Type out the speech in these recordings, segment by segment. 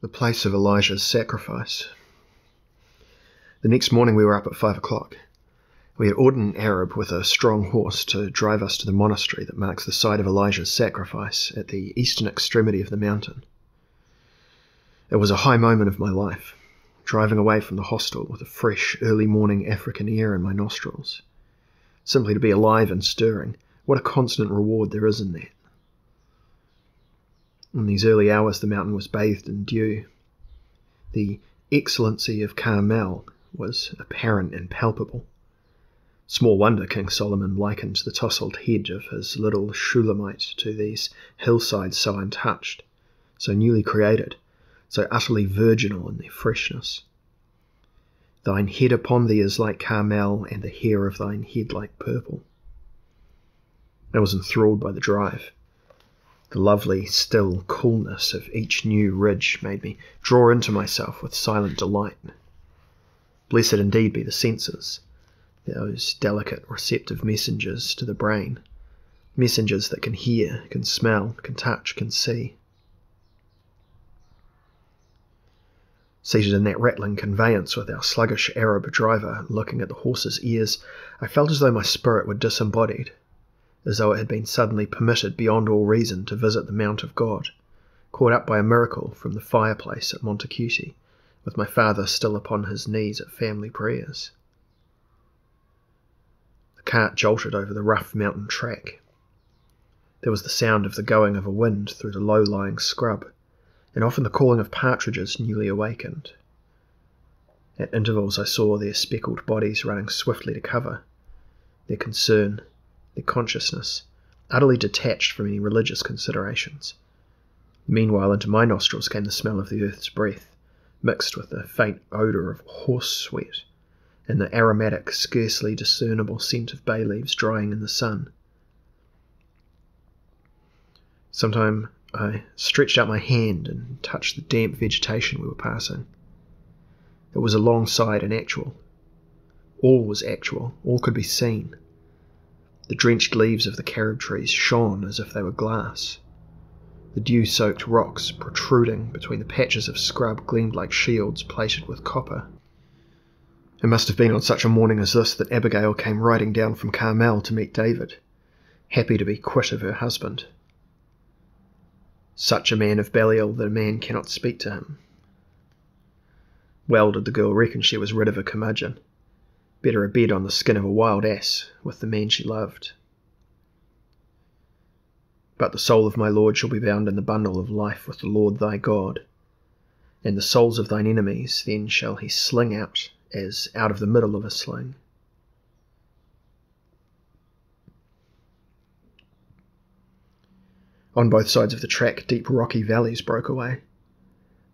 the place of Elijah's sacrifice. The next morning we were up at 5 o'clock. We had ordered an Arab with a strong horse to drive us to the monastery that marks the site of Elijah's sacrifice at the eastern extremity of the mountain. It was a high moment of my life, driving away from the hostel with a fresh, early morning African air in my nostrils. Simply to be alive and stirring, what a constant reward there is in that. In these early hours the mountain was bathed in dew. The excellency of Carmel was apparent and palpable. Small wonder King Solomon likened the tousled head of his little Shulamite to these hillsides so untouched, so newly created, so utterly virginal in their freshness. Thine head upon thee is like Carmel, and the hair of thine head like purple. I was enthralled by the drive. The lovely, still coolness of each new ridge made me draw into myself with silent delight. Blessed indeed be the senses, those delicate receptive messengers to the brain, messengers that can hear, can smell, can touch, can see. Seated in that rattling conveyance with our sluggish Arab driver looking at the horse's ears, I felt as though my spirit were disembodied, as though it had been suddenly permitted beyond all reason to visit the Mount of God, caught up by a miracle from the fireplace at Montecuti, with my father still upon his knees at family prayers. The cart jolted over the rough mountain track. There was the sound of the going of a wind through the low-lying scrub, and often the calling of partridges newly awakened. At intervals I saw their speckled bodies running swiftly to cover, their concern, their consciousness, utterly detached from any religious considerations. Meanwhile into my nostrils came the smell of the earth's breath, mixed with the faint odour of horse sweat, and the aromatic, scarcely discernible scent of bay leaves drying in the sun. Sometime I stretched out my hand and touched the damp vegetation we were passing. It was alongside and actual. All was actual, all could be seen. The drenched leaves of the carob trees shone as if they were glass. The dew-soaked rocks protruding between the patches of scrub gleamed like shields plated with copper. It must have been on such a morning as this that Abigail came riding down from Carmel to meet David, happy to be quit of her husband. Such a man of Belial that a man cannot speak to him. Well did the girl reckon she was rid of a curmudgeon. Better a bed on the skin of a wild ass with the man she loved. But the soul of my Lord shall be bound in the bundle of life with the Lord thy God, and the souls of thine enemies then shall he sling out as out of the middle of a sling. On both sides of the track, deep rocky valleys broke away.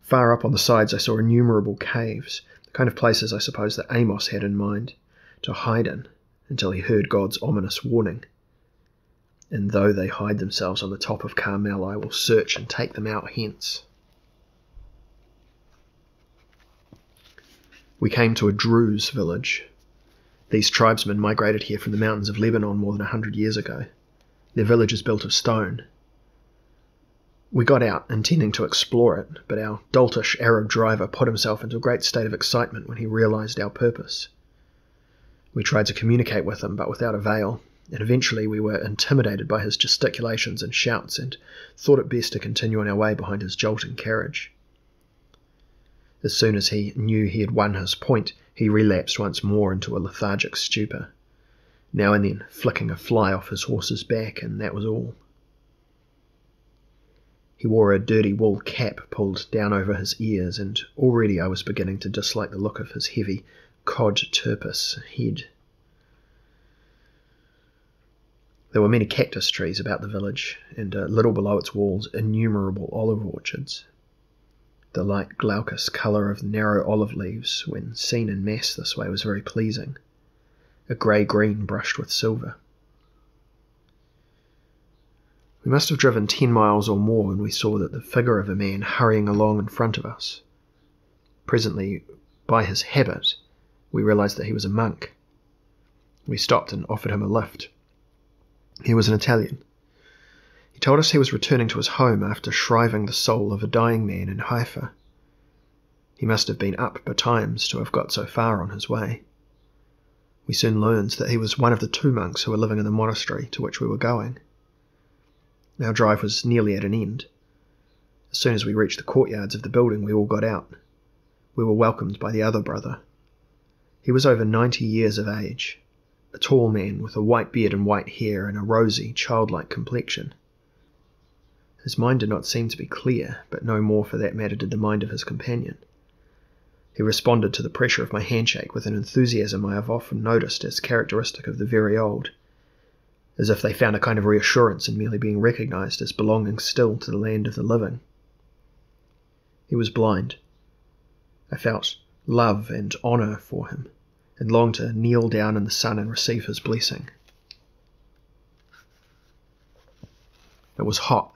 Far up on the sides I saw innumerable caves, the kind of places I suppose that Amos had in mind, to hide in until he heard God's ominous warning. And though they hide themselves on the top of Carmel, I will search and take them out hence. We came to a Druze village. These tribesmen migrated here from the mountains of Lebanon more than 100 years ago. Their village is built of stone. We got out, intending to explore it, but our doltish Arab driver put himself into a great state of excitement when he realized our purpose. We tried to communicate with him, but without avail, and eventually we were intimidated by his gesticulations and shouts, and thought it best to continue on our way behind his jolting carriage. As soon as he knew he had won his point, he relapsed once more into a lethargic stupor, now and then flicking a fly off his horse's back, and that was all. He wore a dirty wool cap pulled down over his ears, and already I was beginning to dislike the look of his heavy, cod-turpus head. There were many cactus trees about the village, and a little below its walls innumerable olive orchards. The light glaucous colour of the narrow olive leaves, when seen in mass this way, was very pleasing, a grey-green brushed with silver. We must have driven 10 miles or more when we saw that the figure of a man hurrying along in front of us. Presently, by his habit, we realized that he was a monk. We stopped and offered him a lift. He was an Italian. He told us he was returning to his home after shriving the soul of a dying man in Haifa, He must have been up betimes to have got so far on his way. We soon learned that he was one of the 2 monks who were living in the monastery to which we were going. Our drive was nearly at an end. As soon as we reached the courtyards of the building, we all got out. We were welcomed by the other brother. He was over 90 years of age, a tall man with a white beard and white hair and a rosy, childlike complexion. His mind did not seem to be clear, but no more for that matter did the mind of his companion. He responded to the pressure of my handshake with an enthusiasm I have often noticed as characteristic of the very old, as if they found a kind of reassurance in merely being recognized as belonging still to the land of the living. He was blind. I felt love and honour for him, and longed to kneel down in the sun and receive his blessing. It was hot.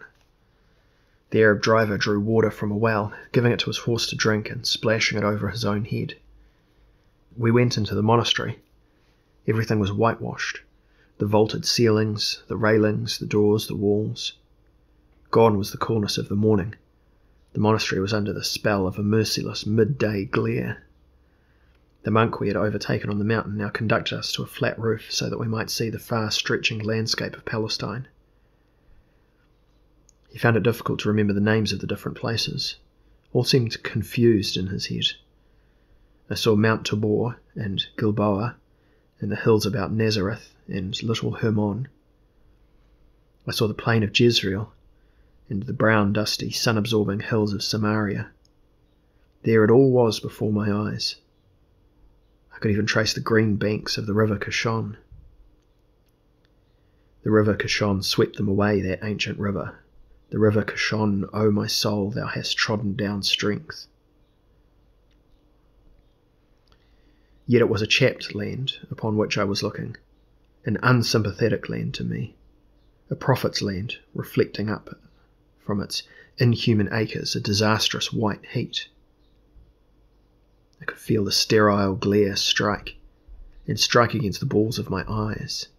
The Arab driver drew water from a well, giving it to his horse to drink and splashing it over his own head. We went into the monastery. Everything was whitewashed. The vaulted ceilings, the railings, the doors, the walls. Gone was the coolness of the morning. The monastery was under the spell of a merciless midday glare. The monk we had overtaken on the mountain now conducted us to a flat roof so that we might see the far-stretching landscape of Palestine. He found it difficult to remember the names of the different places. All seemed confused in his head. I saw Mount Tabor and Gilboa, and the hills about Nazareth and Little Hermon. I saw the plain of Jezreel, and the brown, dusty, sun-absorbing hills of Samaria. There it all was before my eyes. I could even trace the green banks of the river Kishon. The river Kishon swept them away, that ancient river. The river Kishon, O my soul, thou hast trodden down strength. Yet it was a chapped land upon which I was looking, an unsympathetic land to me, a prophet's land reflecting up from its inhuman acres a disastrous white heat. I could feel the sterile glare strike against the balls of my eyes.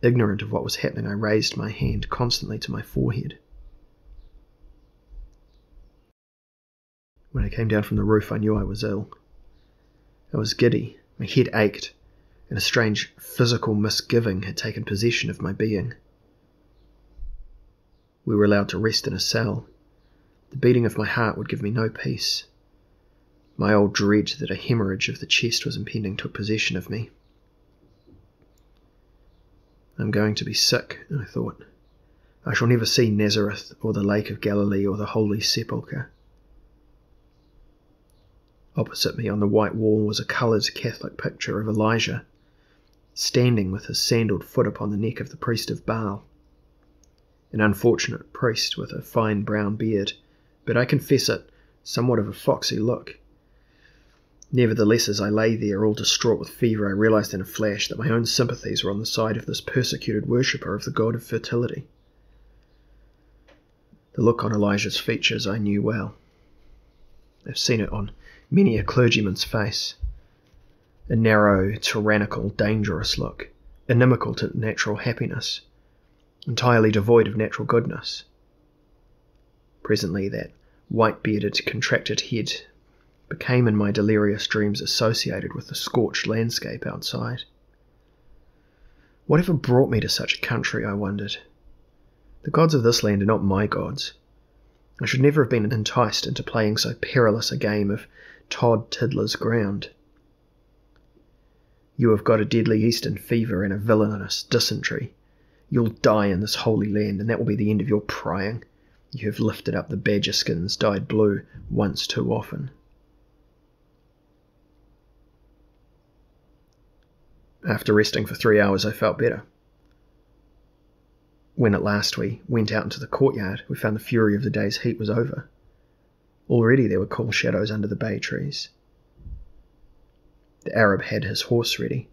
Ignorant of what was happening, I raised my hand constantly to my forehead. When I came down from the roof, I knew I was ill. I was giddy, my head ached, and a strange physical misgiving had taken possession of my being. We were allowed to rest in a cell. The beating of my heart would give me no peace. My old dread that a hemorrhage of the chest was impending took possession of me. I'm going to be sick, I thought. I shall never see Nazareth or the Lake of Galilee or the Holy Sepulchre. Opposite me on the white wall was a coloured Catholic picture of Elijah, standing with his sandaled foot upon the neck of the priest of Baal. An unfortunate priest with a fine brown beard, but I confess it, somewhat of a foxy look. Nevertheless, as I lay there, all distraught with fever, I realized in a flash that my own sympathies were on the side of this persecuted worshipper of the god of fertility. The look on Elijah's features I knew well. I've seen it on many a clergyman's face. A narrow, tyrannical, dangerous look, inimical to natural happiness, entirely devoid of natural goodness. Presently that white-bearded, contracted head became in my delirious dreams associated with the scorched landscape outside. Whatever brought me to such a country, I wondered? The gods of this land are not my gods. I should never have been enticed into playing so perilous a game of Todd Tiddler's ground. You have got a deadly eastern fever and a villainous dysentery. You'll die in this holy land, and that will be the end of your prying. You have lifted up the badger skins dyed blue once too often. After resting for 3 hours, I felt better. When at last we went out into the courtyard, we found the fury of the day's heat was over. Already there were cool shadows under the bay trees. The Arab had his horse ready,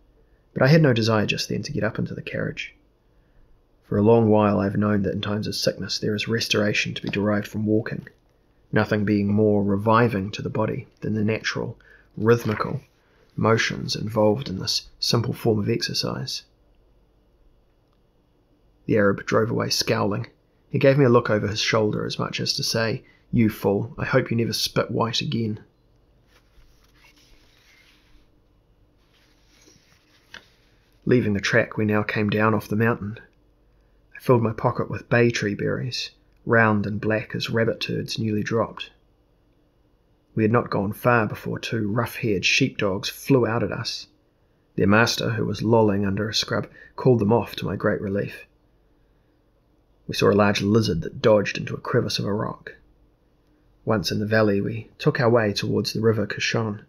but I had no desire just then to get up into the carriage. For a long while I have known that in times of sickness there is restoration to be derived from walking, nothing being more reviving to the body than the natural, rhythmical motions involved in this simple form of exercise. The Arab drove away scowling. He gave me a look over his shoulder as much as to say, You fool, I hope you never spit white again. Leaving the track, we now came down off the mountain. I filled my pocket with bay tree berries, round and black as rabbit turds newly dropped. We had not gone far before 2 rough-haired sheepdogs flew out at us. Their master, who was lolling under a scrub, called them off to my great relief. We saw a large lizard that dodged into a crevice of a rock. Once in the valley, we took our way towards the river Kishon.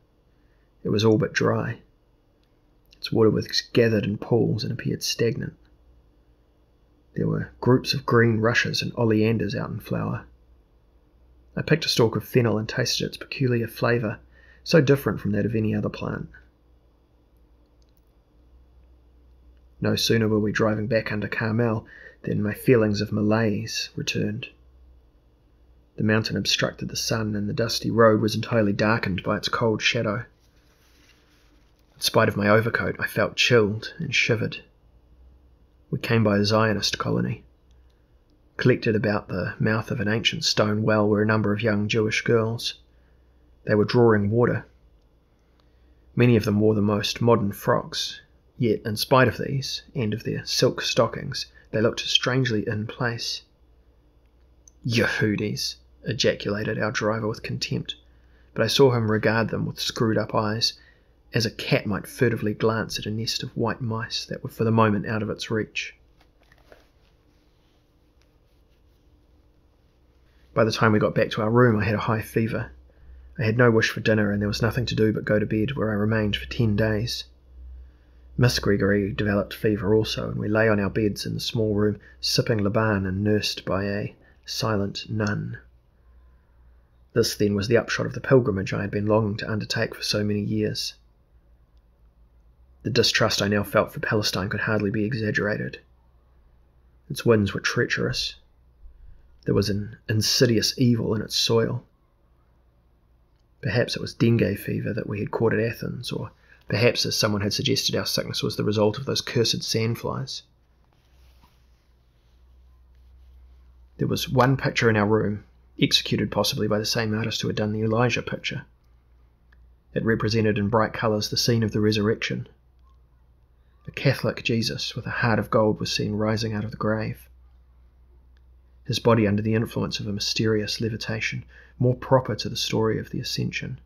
It was all but dry. Its water was gathered in pools and appeared stagnant. There were groups of green rushes and oleanders out in flower. I picked a stalk of fennel and tasted its peculiar flavour, so different from that of any other plant. No sooner were we driving back under Carmel than my feelings of malaise returned. The mountain obstructed the sun, and the dusty road was entirely darkened by its cold shadow. In spite of my overcoat, I felt chilled and shivered. We came by a Zionist colony. Collected about the mouth of an ancient stone well were a number of young Jewish girls. They were drawing water. Many of them wore the most modern frocks, yet in spite of these, and of their silk stockings, they looked strangely in place. "Yehudis," ejaculated our driver with contempt, but I saw him regard them with screwed-up eyes, as a cat might furtively glance at a nest of white mice that were for the moment out of its reach. By the time we got back to our room, I had a high fever. I had no wish for dinner, and there was nothing to do but go to bed, where I remained for 10 days. Miss Gregory developed fever also, and we lay on our beds in the small room, sipping Laban and nursed by a silent nun. This, then, was the upshot of the pilgrimage I had been longing to undertake for so many years. The distrust I now felt for Palestine could hardly be exaggerated. Its winds were treacherous. There was an insidious evil in its soil. Perhaps it was dengue fever that we had caught at Athens, or perhaps, as someone had suggested, our sickness was the result of those cursed sandflies. There was one picture in our room, executed possibly by the same artist who had done the Elijah picture. It represented in bright colours the scene of the resurrection. A Catholic Jesus with a heart of gold was seen rising out of the grave, his body under the influence of a mysterious levitation, more proper to the story of the Ascension.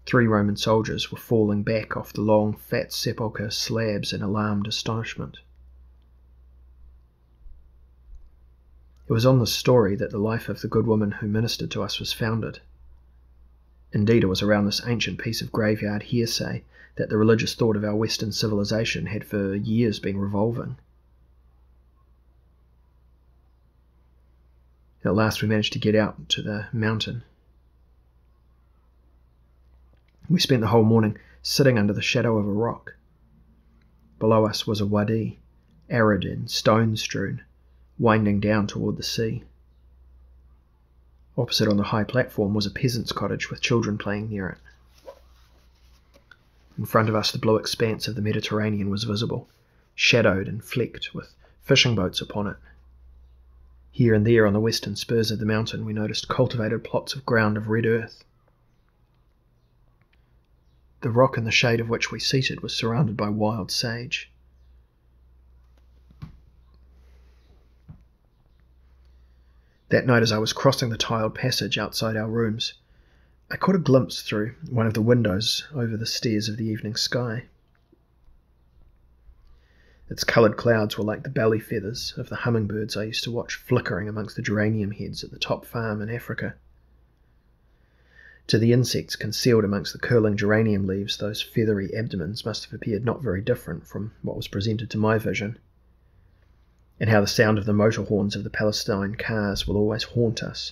3 Roman soldiers were falling back off the long, fat sepulchre slabs in alarmed astonishment. It was on this story that the life of the good woman who ministered to us was founded. Indeed, it was around this ancient piece of graveyard hearsay that the religious thought of our Western civilization had for years been revolving. At last we managed to get out to the mountain. We spent the whole morning sitting under the shadow of a rock. Below us was a wadi, arid and stone-strewn, winding down toward the sea. Opposite on the high platform was a peasant's cottage with children playing near it. In front of us the blue expanse of the Mediterranean was visible, shadowed and flecked with fishing boats upon it. Here and there on the western spurs of the mountain we noticed cultivated plots of ground of red earth. The rock in the shade of which we seated was surrounded by wild sage. That night, as I was crossing the tiled passage outside our rooms, I caught a glimpse through one of the windows over the stairs of the evening sky. Its coloured clouds were like the belly feathers of the hummingbirds I used to watch flickering amongst the geranium heads at the top farm in Africa. To the insects concealed amongst the curling geranium leaves, those feathery abdomens must have appeared not very different from what was presented to my vision, and how the sound of the motor horns of the Palestine cars will always haunt us.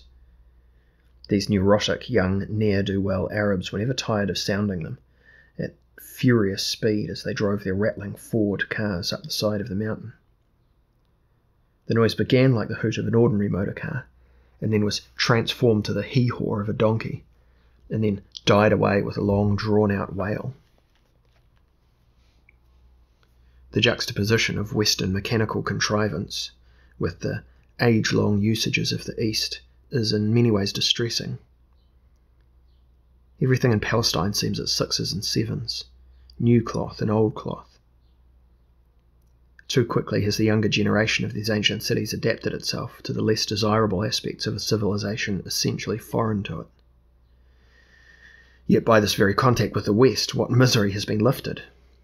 These neurotic young ne'er-do-well Arabs were never tired of sounding them, at furious speed as they drove their rattling Ford cars up the side of the mountain. The noise began like the hoot of an ordinary motor car, and then was transformed to the hee-haw of a donkey, and then died away with a long drawn-out wail. The juxtaposition of Western mechanical contrivance with the age-long usages of the East is in many ways distressing. Everything in Palestine seems at 6s and 7s, new cloth and old cloth. Too quickly has the younger generation of these ancient cities adapted itself to the less desirable aspects of a civilization essentially foreign to it. Yet by this very contact with the West, what misery has been lifted,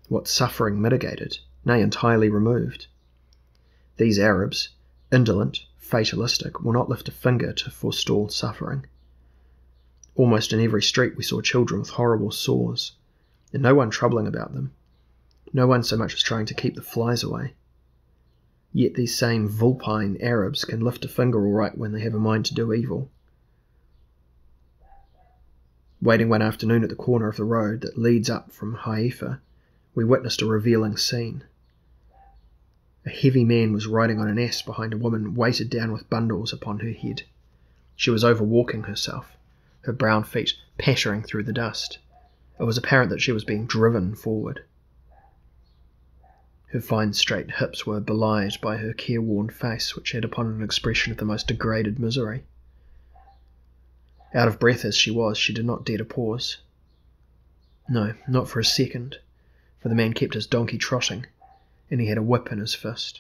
what suffering mitigated, nay, entirely removed. These Arabs, indolent, fatalistic, will not lift a finger to forestall suffering. Almost in every street we saw children with horrible sores, and no one troubling about them, no one so much as trying to keep the flies away. Yet these same vulpine Arabs can lift a finger all right when they have a mind to do evil. Waiting one afternoon at the corner of the road that leads up from Haifa, we witnessed a revealing scene. A heavy man was riding on an ass behind a woman weighted down with bundles upon her head. She was overwalking herself, her brown feet pattering through the dust. It was apparent that she was being driven forward. Her fine straight hips were belied by her careworn face, which had upon it an expression of the most degraded misery. Out of breath as she was, she did not dare to pause. No, not for a second, for the man kept his donkey trotting, and he had a whip in his fist.